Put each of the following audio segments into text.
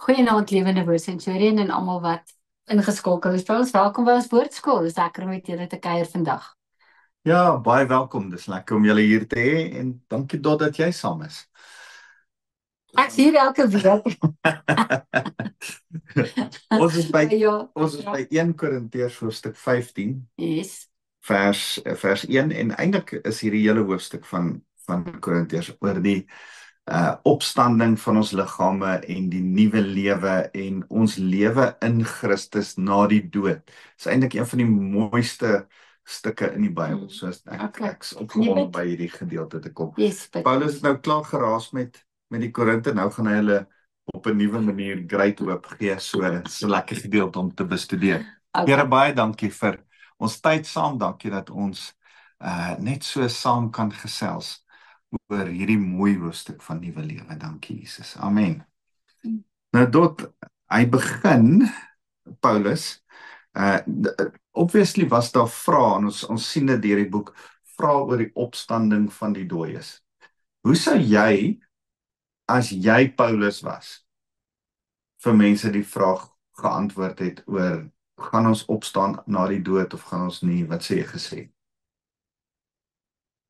Goeienaand, lewende woord Centurion en almal wat ingeskakel is. By ons welkom by ons woordskool. Dis lekker om met julle te kuier vandag. Ja, baie welkom. Dis lekker om julle hier te hê en dankie dat jy saam is. Ek's hier elke week. Ons is by Ja, ons is by 1 Korintiërs hoofstuk 15 yes. vers 1 en eintlik is hierdie hele hoofstuk van Korintiërs oor die opstanding van ons liggame en die nuwe lewe en ons lewe in Christus na die dood. Dis eintlik een van die mooiste stukke in die Bybel. So ek's opgewonde by hierdie gedeelte te kom. Yes, Paulus het nou klaar geraas met die Korinte, nou gaan hy hulle op 'n nuwe manier great hoop gee. So 'n lekker gedeelte om te bestudeer. Here, baie dankie vir ons tyd saam. Dankie dat ons net so saam kan gesels oor hierdie mooi hoofstuk van nuwe lewe. Dankie Jesus. Amen. Nou hy begin Paulus obviously was daar vrae en ons sien dit deur die boek, vrae oor die opstanding van die dooies. Hoe sou jy, as jy Paulus was, vir mense die vraag geantwoord het oor, gaan ons opstaan na die dood of gaan ons nie? Wat sê jy gesê?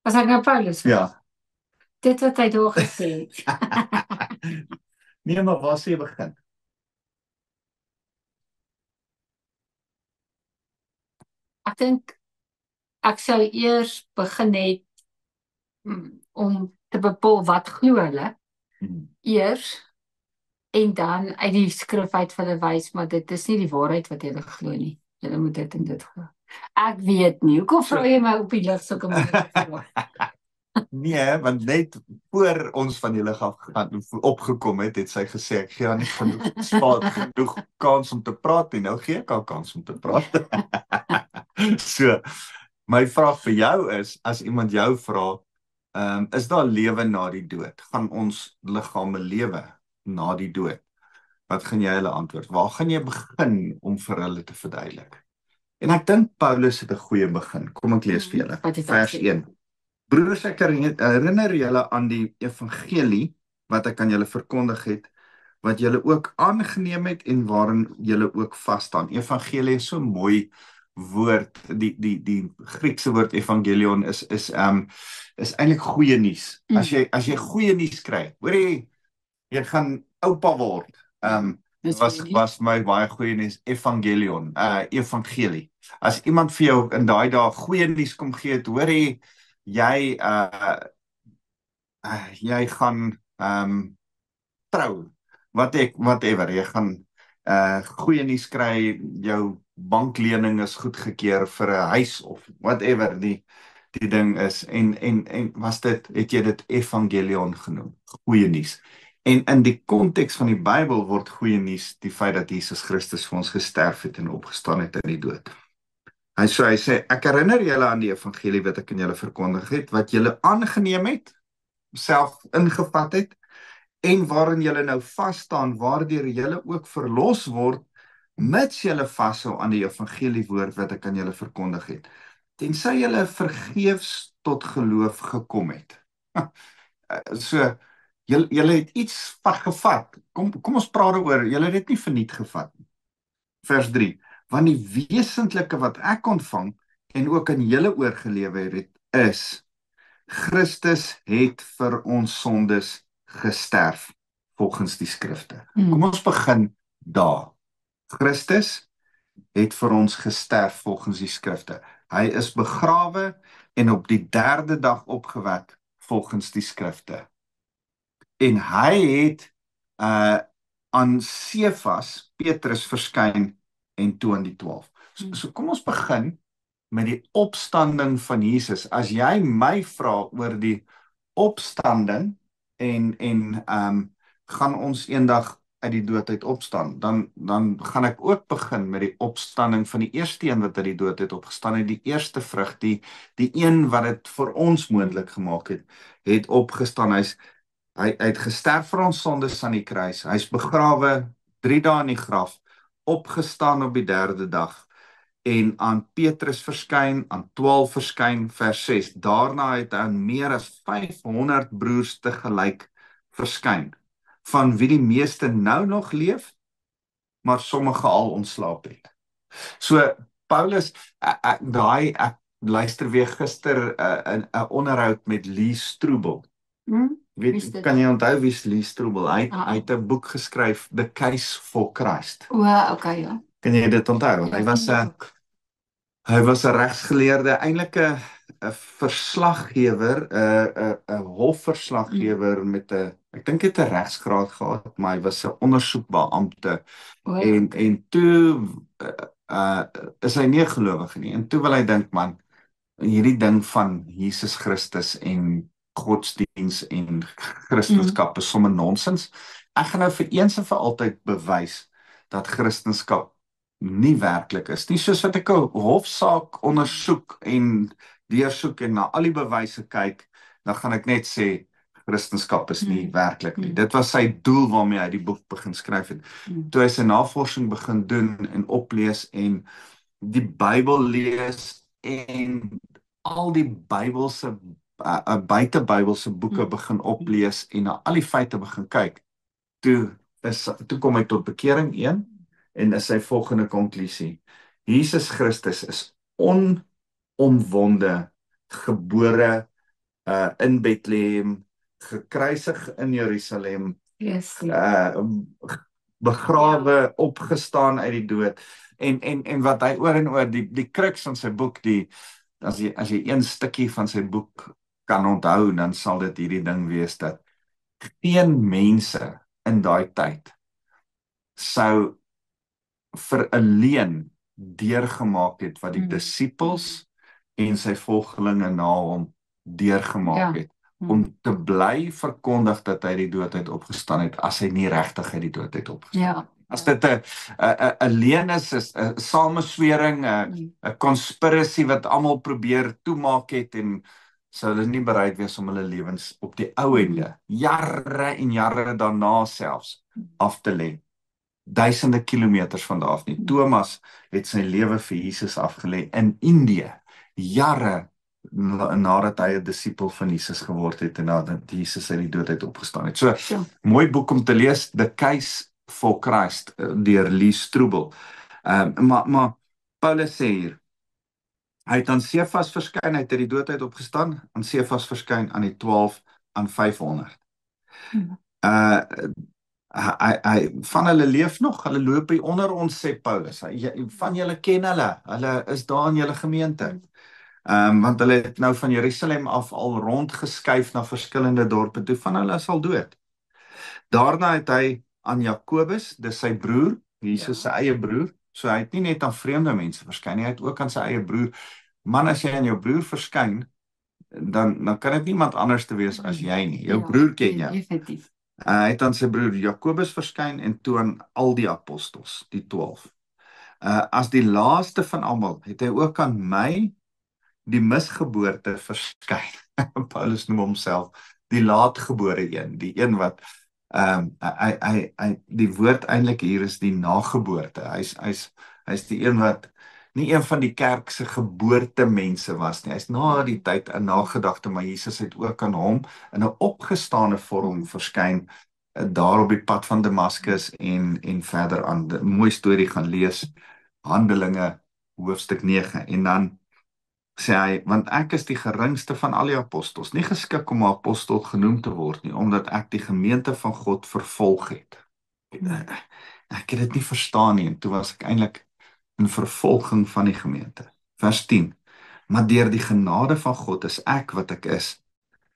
Was ek nou Paulus? Ja. Dit wat hy daar gesê het. Nee, maar waar sê jy begin? Ek dink ek sou eers begin het om te bepaal wat glo hulle eers en dan uit die skrif uit vir hulle wys, maar dit is nie die waarheid wat hulle glo nie. Hulle moet dit en dit glo. Ek weet nie. Hoekom vra jy my op die lig sulke moeilike vrae? Nee, want net voor ons van die lig af opgekom het sy gesê, ek gee haar nie genoeg kans om te praat nie. Nou gee ek haar kans om te praat. So, my vraag vir jou is, as iemand jou vra, is daar lewe na die dood? Gaan ons liggame lewe na die dood? Wat gaan jy hulle antwoord? Waar gaan jy begin om vir hulle te verduidelik? En ek dink Paulus het 'n goeie begin. Kom ek lees vir julle. Vers 1. Broers, ek herinner julle aan die evangelie wat ek aan julle verkondig het, wat julle ook aangeneem het en waarin julle ook vas staan. Evangelie is so mooi woord. Die Griekse woord evangelion is eintlik goeie nuus. As jy goeie nuus kry, hoor jy gaan oupa word. Was my baie goeie nuus, evangelion, evangelie. As iemand vir jou in daai dae goeie nuus kom gee, hoor jy gaan trou, whatever, jy gaan goeie nuus kry, jou banklening is goedgekeur vir 'n huis of whatever die ding is, en was dit, het jy dit evangelion genoem, goeie nuus. En in die konteks van die Bybel word goeie nuus die feit dat Jesus Christus vir ons gesterf het en opgestaan het uit die dood. Hy sê, ek herinner julle aan die evangelie wat ek aan julle verkondig het, wat julle aangeneem het, self ingevat het, en waarin julle nou vas staan, waardeur julle ook verlos word, mits julle vashou aan die evangelie woord wat ek aan julle verkondig het, tensy julle vergeefs tot geloof gekom het. So, julle het iets gevat. Kom ons praat oor, julle het dit nie verniet gevat. Vers 3. Want die wesentlike wat ek ontvang en ook aan julle oorgelewer het, is Christus het vir ons sondes gesterf volgens die skrifte. Kom ons begin daar. Christus het vir ons gesterf volgens die skrifte. Hy is begrawe en op die 3de dag opgewek volgens die skrifte. En hy het aan Sefas, Petrus verskyn en toe aan die 12. So kom ons begin met die opstanding van Jesus. As jy my vra oor die opstanding en gaan ons eendag uit die dood uit opstaan, dan gaan ek ook begin met die opstanding van die eerste een wat uit die dood uit opgestaan het, die eerste vrug, die een wat het vir ons moontlik gemaak het opgestaan. Hy het gesterf vir ons sondes aan die kruis, hy's begrawe 3 dae in die graf, opgestaan op die 3de dag, en aan Petrus verskyn, aan 12 verskyn, vers 6. Daarna het hy aan meer as 500 broers tegelyk verskyn. van wie die meeste nou nog leef, maar sommige al ontslaap het. So Paulus, ek luister weer gister 'n onderhoud met Lee Strobel. Kan jy onthou wie is Lee Strobel? Hy het 'n boek geskryf, The Case for Christ. Okay, ja. Kan jy dit onthou? Hy was 'n regsgeleerde, eintlik 'n verslaggewer, 'n hofverslaggewer met ek dink hy het 'n regsgraad gehad, maar hy was 'n ondersoekbeampte. En toe is hy nie 'n gelowige nie. En toe wil hy dink, man, hierdie ding van Jesus Christus en godsdiens en Christendom is sommer nonsens. Ek gaan nou vir eens en vir altyd bewys dat Christendom nie werklik is nie, soos wat ek 'n hofsaak ondersoek en deursoek en na al die bewyse kyk, dan gaan ek net sê Christendom is nie werklik nie. Dit was sy doel waarmee hy die boek begin skryf het. Toe hy sy navorsing begin doen en oplees en die Bybel lees en al die Bybelse buitebybelse boeke begin oplees en na al die feite begin kyk, toe kom hy tot bekering 1 en is sy volgende konklusie: Jesus Christus is onomwonde gebore in Bethlehem, gekruisig in Jerusalem, begrawe, opgestaan uit die dood. En wat hy oor en oor, die crux van sy boek, as jy een stukkie van sy boek kan onthou, dan sal dit hierdie ding wees dat geen mense in daai tyd sou vir 'n leuen deurgemaak het wat die disippels en sy volgelinge na hom deurgemaak het, om te bly verkondig dat hy die dood uit opgestaan het, as hy nie regtig uit die dood uit opgestaan het. As dit 'n leuen is, 'n sameswering, 'n conspiracy wat almal probeer toemaak het, en sou hulle nie bereid wees om hulle lewens op die ou ende, jare en jare daarna selfs, af te lê. Duisende kilometers van daar af nie. Thomas het sy lewe vir Jesus afgelê in Indië, jare nadat hy 'n disipel van Jesus geword het en nadat Jesus uit die dood uit opgestaan het. So, mooi boek om te lees, The Case for Christ, deur Lee Strobel. Maar Paulus sê hier, hy het aan Sefas verskyn, hy het uit die dood uit opgestaan, aan Sefas verskyn, aan die 12, aan 500. Van hulle leef nog, hulle loop hier onder ons, sê Paulus. Van julle ken hulle is daar in julle gemeente. Want hulle het nou van Jerusalem af al rondgeskuif na verskillende dorpe toe, van hulle is al dood. Daarna het hy aan Jakobus, dis sy broer, Jesus sy eie broer, so hy het nie net aan vreemde mense verskyn nie, hy het ook aan sy eie broer. Man, as jy aan jou broer verskyn, dan kan dit niemand anders te wees as jy nie. Jou broer ken jy. Hy het aan sy broer Jakobus verskyn en toe aan al die apostels, die 12. As die laaste van almal het hy ook aan my, die misgeboorte, verskyn. Paulus noem homself die laatgebore een, die een wat die woord eintlik hier is die nageboorte. Hy's die een wat nie een van die kerk se geboortemense was nie. Hy's na die tyd 'n nagedagte, maar Jesus het ook aan hom in 'n opgestane vorm verskyn daar op die pad van Damaskus en verder aan. 'n Mooi storie gaan lees, Handelinge hoofstuk 9, en dan sê hy, want ek is die geringste van al die apostels, nie geskik om 'n apostel genoem te word nie, omdat ek die gemeente van God vervolg het. Ek het dit nie verstaan nie, en toe was ek eintlik in vervolging van die gemeente. Vers 10, maar deur die genade van God is ek wat ek is.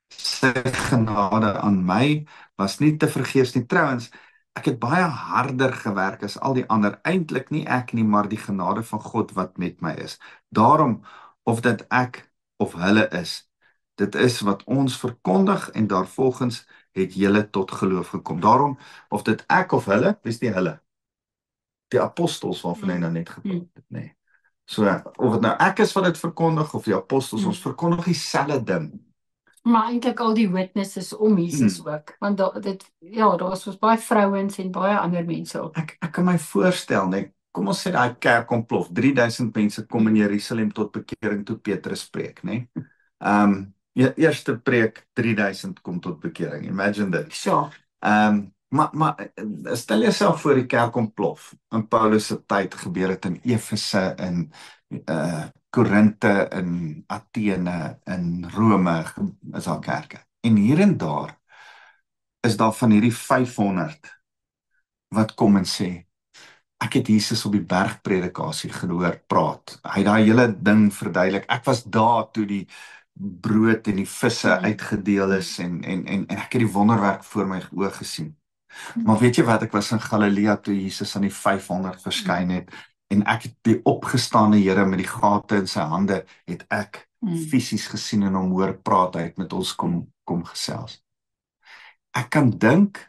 Sy genade aan my was nie te vergeefs nie. Trouwens, ek het baie harder gewerk as al die ander, eintlik nie ek nie, maar die genade van God wat met my is. Daarom, of dit ek of hulle is, dit is wat ons verkondig, en daarvolgens het julle tot geloof gekom. Daarom, of dit ek of hulle, is die hulle, die apostels waarvan hy nou net gepraat het, nee. So, of het nou ek is wat dit verkondig, of die apostels, ons verkondig dieselfde ding. Maar eintlik al die witnesses om Jesus ook, want daar was baie vrouens en baie ander mense ook. Ek kan my voorstel, nee, kom ons sê daai kerk ontplof, 3000 mense kom in Jerusalem tot bekering toe Petrus preek, nee. Eerste preek, 3000 kom tot bekering, imagine dit. Sure. Maar stel jouself voor die kerk ontplof. In Paulus se tyd gebeur dit in Efese, in Korinte, in Athene, in Rome is daar kerke. En hier en daar is daar van hierdie 500 wat kom en sê, ek het Jesus op die bergpredikasie gehoor praat. Hy het daai hele ding verduidelik. Ek was daar toe die brood en die visse uitgedeel is en ek het die wonderwerk voor my oë gesien. Maar weet jy wat, ek was in Galilea toe Jesus aan die 500 verskyn het en ek het die opgestane Here met die gate in sy hande het ek fisies gesien en hom hoor praat, hy het met ons kom gesels. Ek kan dink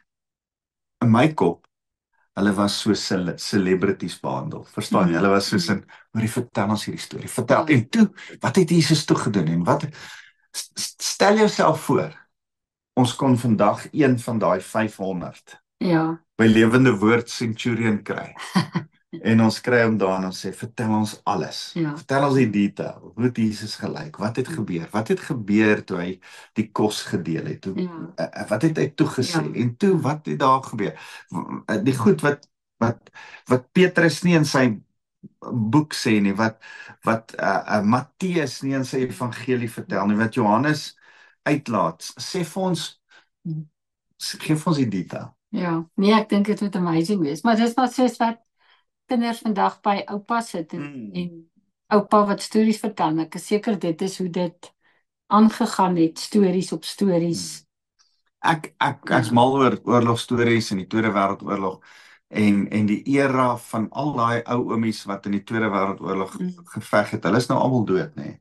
in my kop, hulle was so celebrities behandel. Verstaan jy? Hulle was soos in, hoorie, vertel ons hierdie storie. Vertel. En toe, wat het Jesus toe gedoen en wat stel jouself voor, ons kon vandag een van daai 500 by Lewende Woord Centurion kry. En ons kry hom daar en ons sê, vertel ons alles. Vertel ons die detail. Hoe het Jesus gelyk? Wat het gebeur? Wat het gebeur toe hy die kos gedeel het? Wat het hy toe gesê? En toe, wat het daar gebeur? Die goed wat Petrus nie in sy boek sê nie, wat Matteus nie in sy evangelie vertel nie, wat Johannes uitlaat, sê vir ons, geef ons die detail. Nee, ek dink dit moet amazing wees, maar dis maar soos wat kinders vandag by oupa sit en oupa wat stories vertel, ek is seker dit is hoe dit aangegaan het, stories op stories. Ek is mal oor oorlogstories in die Tweede Wêreldoorlog en die era van al daai ou oomies wat in die Tweede Wêreldoorlog geveg het, hulle is nou almal dood, nê.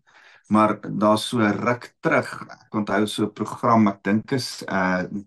Maar daar's so ruk terug, ek onthou so 'n program, ek dink is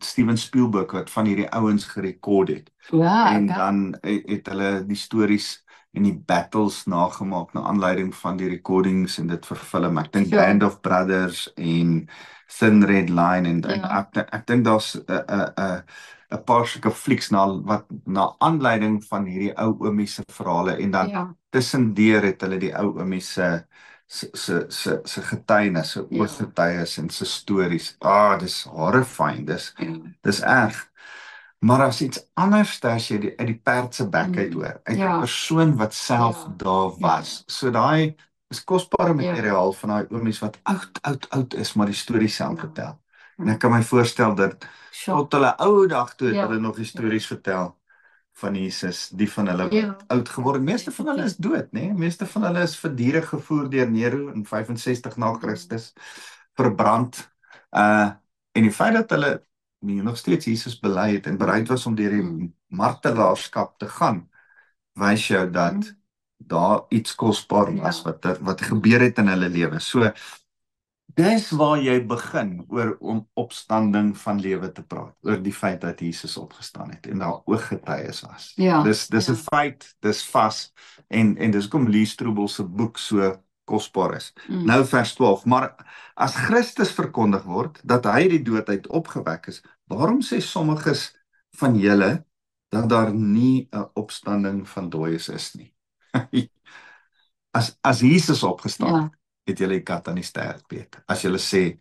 Steven Spielberg wat van hierdie ouens gerekord het. En dan het hulle die stories en die battles nagemaak na aanleiding van die recordings en dit verfilm. Ek dink Band of Brothers en Thin Red Line en ek dink daar's 'n paar sulke flieks na aanleiding van hierdie ou oomie se verhale en dan tussendeur het hulle die ou oomie se getuienis, se ooggetuies en se stories. Dis horrifying, dis erg. Maar as iets anders as jy uit die perd se bek uit hoor, uit 'n persoon wat self daar was. So daai is kosbare materiaal van daai oomies wat oud is, maar die storie self vertel. En ek kan my voorstel dat tot hulle ou dag toe het hulle nog die stories vertel van Jesus, die van hulle wat oud geword. Meeste van hulle is dood, né? Meeste van hulle is vir diere gevoer deur Nero in 65 na Christus, verbrand. En die feit dat hulle nog steeds Jesus bely het en bereid was om deur die martelaarskap te gaan, wys jou dat daar iets kosbaar was wat gebeur het in hulle lewe. So dis waar jy begin oor om opstanding van lewe te praat, oor die feit dat Jesus opgestaan het en daar ooggetuies was. Dis 'n feit, dis vas en dis hoekom Lee Strobel se boek so kosbaar is. Nou vers 12, maar as Christus verkondig word dat hy die dood uit opgewek is, waarom sê sommiges van julle dat daar nie 'n opstanding van dooies is nie? As Jesus opgestaan het julle die kat aan die sterk weet. As julle sê,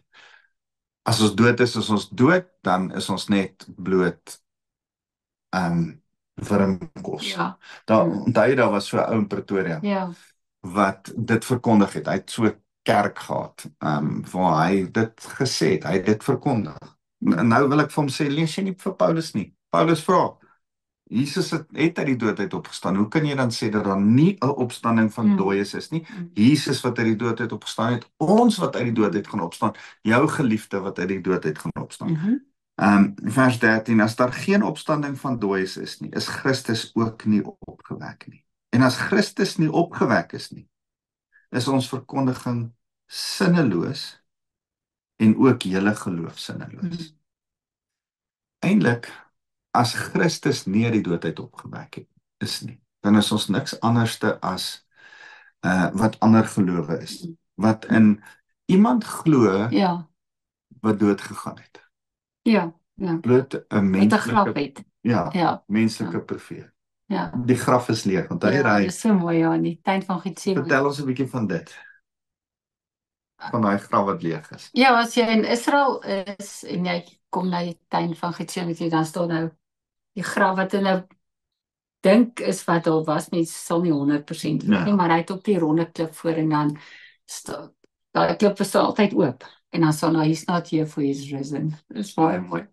as ons dood is ons dood, dan is ons net bloot wurmkos. Daar was so 'n ou in Pretoria wat dit verkondig het. Hy het so 'n kerk gehad waar hy dit gesê het, hy het dit verkondig. Nou wil ek vir hom sê, lees jy nie vir Paulus nie. Paulus vra, Jesus het uit die dood uit opgestaan. Hoe kan jy dan sê dat daar nie 'n opstanding van dooies is nie? Jesus wat uit die dood uit opgestaan het, ons wat uit die dood uit gaan opstaan, jou geliefde wat uit die dood uit gaan opstaan. Vers 13, as daar geen opstanding van dooies is nie, is Christus ook nie opgewek nie. En as Christus nie opgewek is nie, is ons verkondiging sinneloos en ook julle geloof sinneloos. Eintlik, as Christus nie uit die dood uit opgewek is nie, dan is ons niks anderste as wat ander gelowe is. Wat in iemand glo wat dood gegaan het. Bloot 'n menslike profeet. Die graf is leeg, want hy dis so mooi, in die tuin van Getsemane. Vertel ons 'n bietjie van dit. Van daai graf wat leeg is. As jy in Israel is en jy kom na die tuin van Getsemane, dan staan nou die graf wat hulle dink is wat daar was, mense sal nie 100% weet nie, maar hy het op die ronde klip voor en dan daai klip is altyd oop en dan sal he's not here for his risen. Dis baie mooi.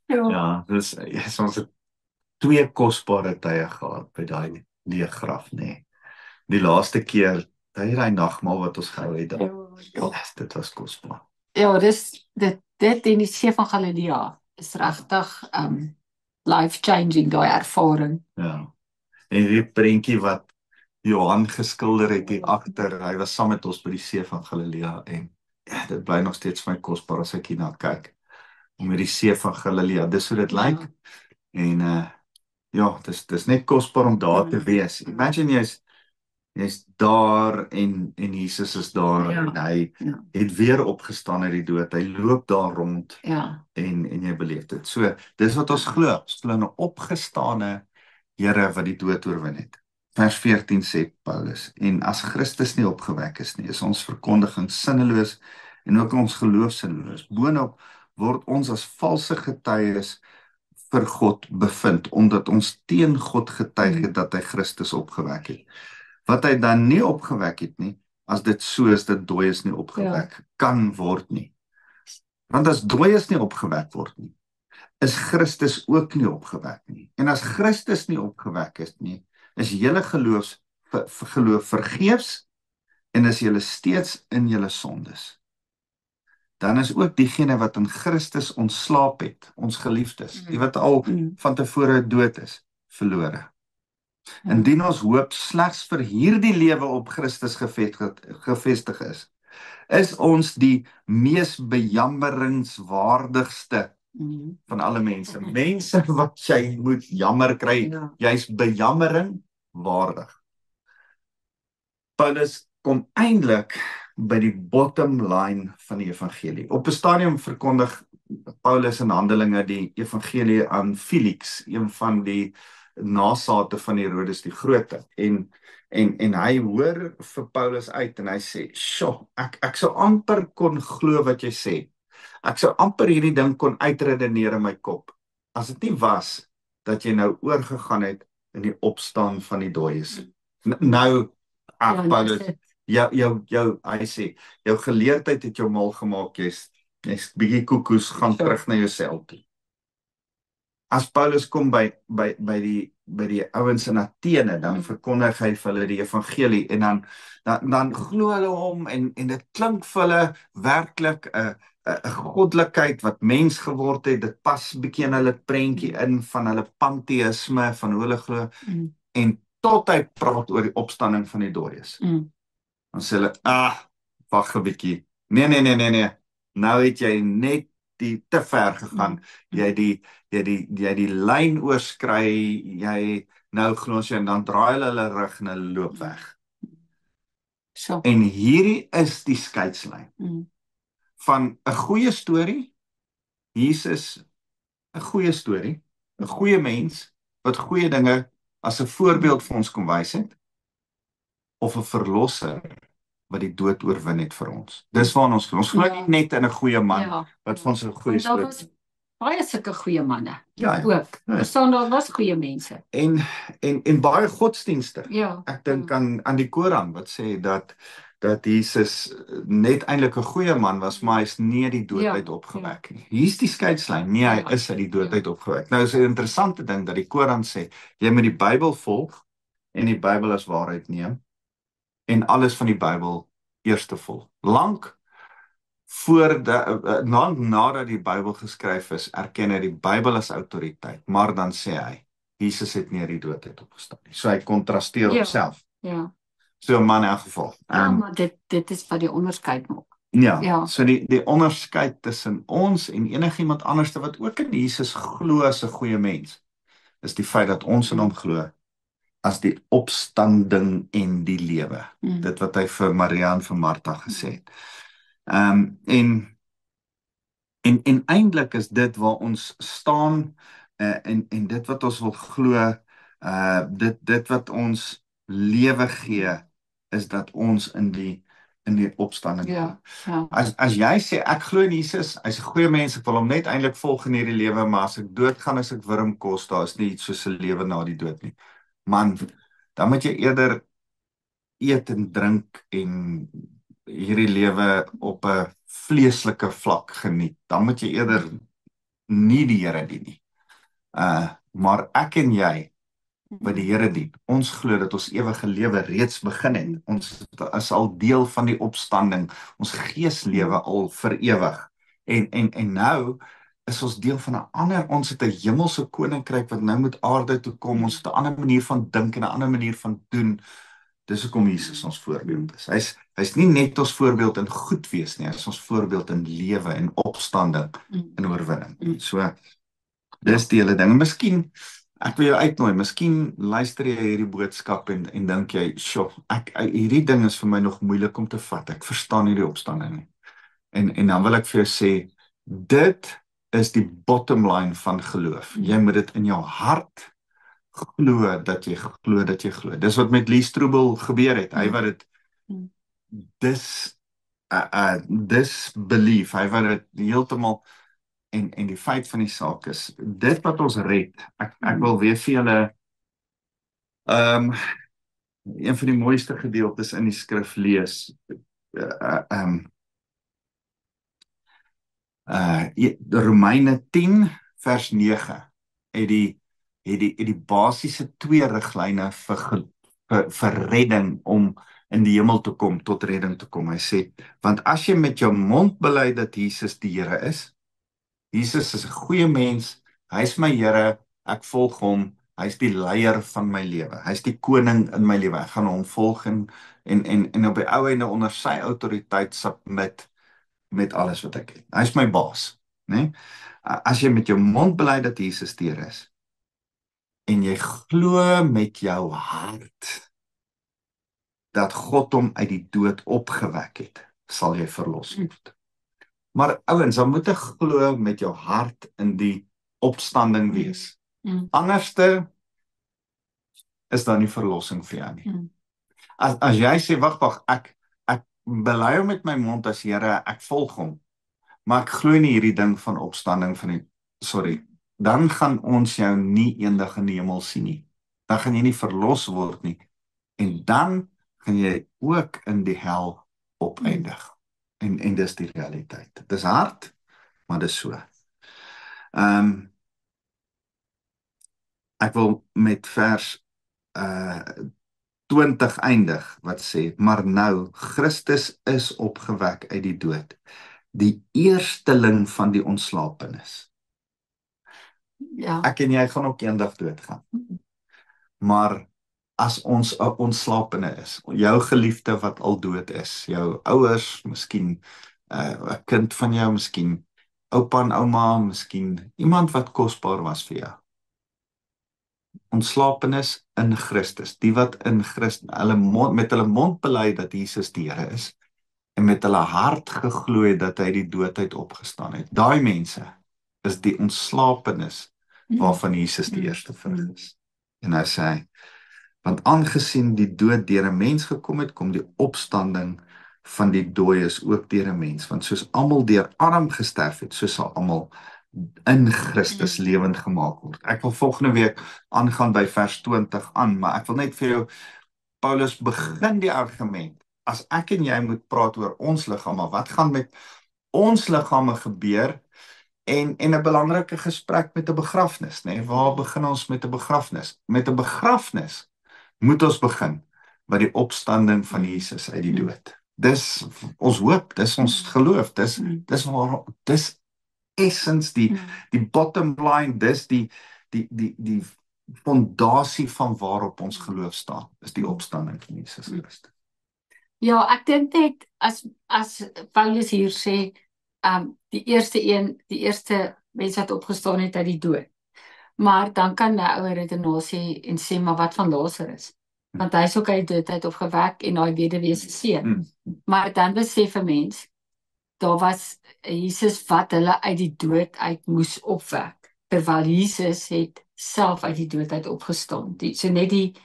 Ja, ons het 2 kosbare tye gehad by die graf, nee. Die laaste keer, hy nagmaal wat ons gehou het, dit was kosbaar. Ja, dit en die see van Galilea is regtig life-changing, daai ervaring. Ja, en die prentjie wat Johan geskilder het hier agter, hy was saam met ons by die see van Galilea en dit bly nog steeds vir my kosbaar as ek hierna kyk. Om die see van Galilea, dis hoe dit lyk. En ja, dis net kosbaar om daar te wees. Imagine jy's daar en Jesus is daar en hy het weer opgestaan uit die dood. Hy loop daar rond en jy beleef dit. So, dis wat ons glo. Ons glo 'n opgestane Here wat die dood oorwin het. Vers 14 sê Paulus, en as Christus nie opgewek is nie, is ons verkondiging sinneloos en ook ons geloof sinneloos. Boonop word ons as valse getuies vir God bevind, omdat ons teen God getuig het dat hy Christus opgewek het. Wat hy dan nie opgewek het nie, as dit so is dat dooies nie opgewek kan word nie. Want as dooies nie opgewek word nie, is Christus ook nie opgewek nie. En as Christus nie opgewek is nie, is julle geloof vergeefs en is julle steeds in julle sondes. Dan is ook diegene wat in Christus ontslaap het, ons geliefdes, die wat al van tevore dood is, verlore. Indien ons hoop slegs vir hierdie lewe op Christus gevestig is ons die mees bejammeringswaardigste van alle mense. Mense wat jy moet jammer kry, jy's bejammering waardig. Paulus kom eintlik by die bottom line van die evangelie. Op 'n stadium verkondig Paulus in Handelinge die evangelie aan Felix, een van die nasate van Herodes die Grote. En hy hoor vir Paulus uit en hy sê, "Sjoe, ek sou amper kon glo wat jy sê. Ek sou amper hierdie ding kon uitredeneer in my kop, as dit nie was dat jy nou oorgegaan het in die opstaan van die dooies." Nou, Paulus, hy sê, jou geleerdheid het jou mal gemaak, jy's bietjie koekoes, gaan terug na jouself toe. As Paulus kom by die ouens in Athene, dan verkondig hy vir hulle die evangelie en dan glo hulle hom en dit klink vir hulle werklik 'n goddelikheid wat mens geword het. Dit pas bietjie in hulle prentjie in van hulle panteïsme, van hoe hulle glo. En tot hy praat oor die opstanding van die dooies. Dan sê hulle, wag 'n bietjie. Nee. Nou het jy net te ver gegaan. Jy die lyn oorskry, jy nou glo ons en dan draai hulle rug en hulle loop weg. En hierdie is die skeidslyn van 'n goeie storie, Jesus, 'n goeie storie, 'n goeie mens wat goeie dinge as 'n voorbeeld vir ons kom wys het, of 'n verlosser wat die dood oorwin het vir ons. Dis waar ons glo nie net in 'n goeie man wat vir ons 'n goeie storie. Daar was baie sulke goeie manne ook. Daar was goeie mense. En baie godsdienste. Ek dink aan die Koran wat sê dat Jesus net eintlik 'n goeie man was, maar hy's nie uit die dood uit opgewek nie. Hier's die skeidslyn. Nee, hy is uit die dood uit opgewek. Nou is 'n interessante ding dat die Koran sê, jy moet die Bybel volg en die Bybel as waarheid neem en alles van die Bybel eerste volg. Lank nadat die Bybel geskryf is, erken hy die Bybel as autoriteit, maar dan sê hy, Jesus het nie uit die dood uit opgestaan nie. So hy kontrasteer homself. So man in elk geval. Maar dit is wat die onderskeid maak. So die onderskeid tussen ons en enigiemand anders wat ook in Jesus glo as 'n goeie mens, is die feit dat ons in hom glo as die opstanding en die lewe. Dit wat hy vir Maria en vir Martha gesê het. En eintlik is dit waar ons staan en dit wat ons wil glo, dit wat ons lewe gee, is dat ons in die in die opstanding. Ja, ja. As jy sê, ek glo in Jesus, hy's 'n goeie mens, ek wil hom net eintlik volg in hierdie lewe, maar as ek doodgaan, as ek wurm kos, daar is nie iets soos 'n lewe na die dood nie. Man, dan moet jy eerder eet en drink en hierdie lewe op 'n vleeslike vlak geniet. Dan moet jy eerder nie die Here dien nie. Maar ek en jy wat die Here dien, ons glo dat ons ewige lewe reeds begin het. Ons is al deel van die opstanding. Ons geeslewe al vir ewig. En nou is ons deel van 'n ander, ons het 'n hemelse koninkryk wat nou moet aarde toe kom. Ons het 'n ander manier van dink en 'n ander manier van doen. Dis hoekom Jesus ons voorbeeld is. Hy's nie net ons voorbeeld in goed wees nie, hy is ons voorbeeld in lewe en opstanding en oorwinning. So, dis die hele ding. Miskien, ek wil jou uitnooi, miskien luister jy hierdie boodskap en dink jy, "Sjoe, hierdie ding is vir my nog moeilik om te vat. Ek verstaan hierdie opstanding nie." En dan wil ek vir jou sê, dit is die bottom line van geloof. Jy moet dit in jou hart glo dat jy glo dat jy glo. Dis wat met Lee Strobel gebeur het. Hy wat dit disbelief, hy wat dit heeltemal en die feit van die saak is, dit wat ons red, ek wil weer vir julle een van die mooiste gedeeltes in die skrif lees. Romeine 10 vers 9 het die basiese 2 riglyne vir redding om in die hemel te kom, tot redding te kom. Hy sê, want as jy met jou mond bely dat Jesus die Here is, Jesus is 'n goeie mens, hy is my Here, ek volg hom, hy is die leier van my lewe, hy is die koning in my lewe, ek gaan hom volg en op die ou einde onder sy autoriteit submit met alles wat ek het. Hy is my baas, né? As jy met jou mond bely dat Jesus die Here is, en jy glo met jou hart dat God hom uit die dood opgewek het, sal jy verlos word. Maar ouens, dan moet jy glo met jou hart in die opstanding wees. Anderste is daar nie verlossing vir jou nie. As jy sê, wag, ek bely hom met my mond as Here, ek volg hom, maar ek glo nie hierdie ding van opstanding dan gaan ons jou nie eendag in die hemel sien nie. Dan gaan jy nie verlos word nie. En dan gaan jy ook in die hel opeindig. En dis die realiteit. Dit is hard, maar dis so. Ek wil met vers 20 eindig, wat sê, maar nou, Christus is opgewek uit die dood, die eersteling van die ontslapenis. Ja. Ek en jy gaan ook eendag doodgaan. Maar as ons 'n ontslapene is, jou geliefde wat al dood is, jou ouers, miskien 'n kind van jou, miskien oupa en ouma, miskien iemand wat kosbaar was vir jou. Ontslapenis in Christus, die wat in Christus, met hulle mond bely dat Jesus die Here is, en met hulle hart geglo het dat hy die dood uit opgestaan het. Daai mense is die ontslapenis waarvan Jesus die eerste vrug is. En hy sê, want aangesien die dood deur 'n mens gekom het, kom die opstanding van die dooies ook deur 'n mens. Want soos almal deur Adam gesterf het, so sal almal in Christus lewend gemaak word. Ek wil volgende week aangaan by vers 20 aan, maar ek wil net vir jou, Paulus begin die argument, as ek en jy moet praat oor ons liggame, wat gaan met ons liggame gebeur, en 'n belangrike gesprek met 'n begrafnis, né? Waar begin ons met 'n begrafnis? Met 'n begrafnis moet ons begin by die opstanding van Jesus uit die dood. Dis ons hoop, dis ons geloof, dis essence, die bottom line, dis die fondasie van waarop ons geloof staan, is die opstanding van Jesus Christus. Ja, ek dink net, as Paulus hier sê, die eerste mens wat opgestaan het uit die dood. Maar dan kan 'n ouer redenasie en sê, maar wat van Lazarus? Want hy is ook uit die dood uit opgewek en daai weduwee se seun. Maar dan besef 'n mens, daar was Jesus wat hulle uit die dood uit moes opwek, terwyl Jesus het self uit die dood uit opgestaan. So net die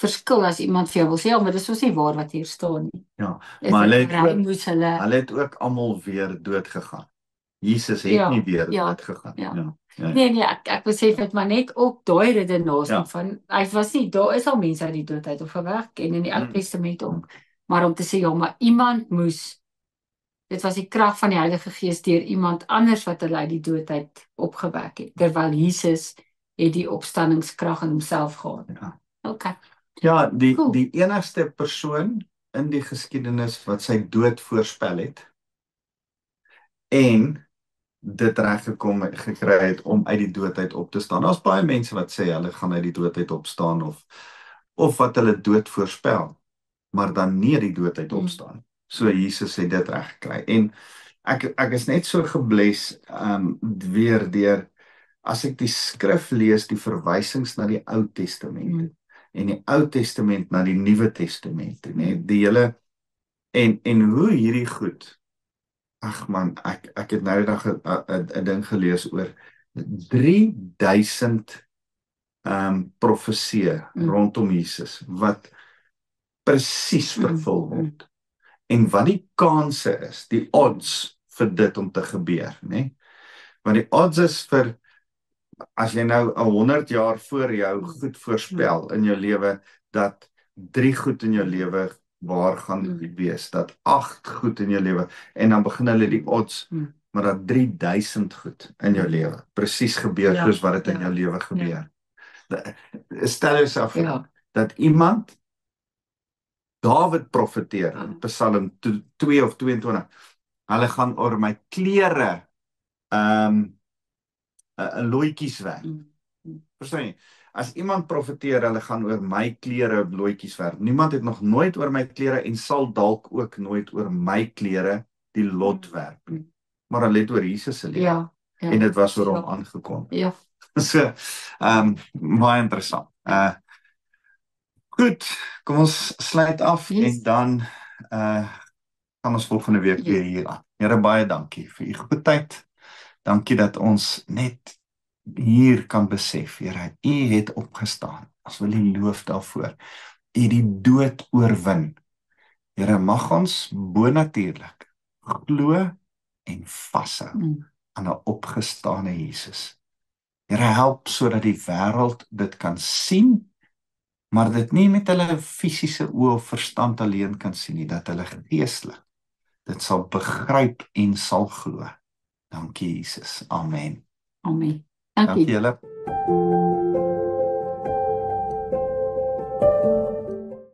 verskil as iemand vir jou wil sê, ja, maar dis ons nie waar wat hier staan nie. Ja, Is maar dit reg moes hulle hulle het ook almal weer dood gegaan. Jesus het Ja, nie weer ja, dood gegaan. ja. Ja. Nee, ek besef dit maar net ook daai redenasie Ja. van hy was nie, daar is al mense uit die dood uit opgewek en in die Ou Testament ook. Maar om te sê ja, maar iemand moes, dit was die krag van die Heilige Gees deur iemand anders wat hulle uit die dood uit opgewek het, terwyl Jesus het die opstanningskrag in homself gehad. Ja. Okay. Ja, Cool. die enigste persoon in die geskiedenis wat sy dood voorspel het en dit gekry het om uit die dood uit op te staan. Daar's baie mense wat sê hulle gaan uit die dood uit opstaan of wat hulle dood voorspel, maar dan nie uit die dood uit opstaan. So Jesus het dit reg gekry. En ek is net so gebless weer deur as ek die skrif lees, die verwysings na die Ou Testament en die Ou Testament na die Nuwe Testament, net die hele en hoe hierdie goed. Ag man, ek het nou eendag 'n ding gelees oor 3000 profeseë rondom Jesus wat presies vervul word. En wat die kanse is, die odds vir dit om te gebeur, né? Want die odds is vir as jy nou 100 jaar voor jou goed voorspel in jou lewe dat 3 goed in jou lewe waar gaan wees, dat 8 goed in jou lewe en dan begin hulle die odds maar dat 3000 goed in jou lewe presies gebeur soos wat dit in jou lewe gebeur. Stel jouself voor dat iemand Dawid profeteer in Psalm 2 of 22. Hulle gaan oor my klere 'n looitjies werk. Verstaan jy? As iemand profeteer, hulle gaan oor my klere looitjies werk. Niemand het nog nooit oor my klere en sal dalk ook nooit oor my klere die lot werk. Maar hulle het oor Jesus se lewe. En dit was oor hom aangekondig. Ja. So, baie interessant. Goed, kom ons sluit af en dan gaan ons volgende week weer hier aan. Here, baie dankie vir u goedheid. Dankie dat ons net hier kan besef, Here, u het opgestaan. Ons wil u loof daarvoor. U die dood oorwin. Here, mag ons bonatuurlik glo en vashou aan 'n opgestane Jesus. Here, help sodat die wêreld dit kan sien, maar dit nie met hulle fisiese oë of verstand alleen kan sien nie, dat hulle geestelik dit sal begryp en sal glo. Dankie Jesus. Amen. Amen. Dankie julle.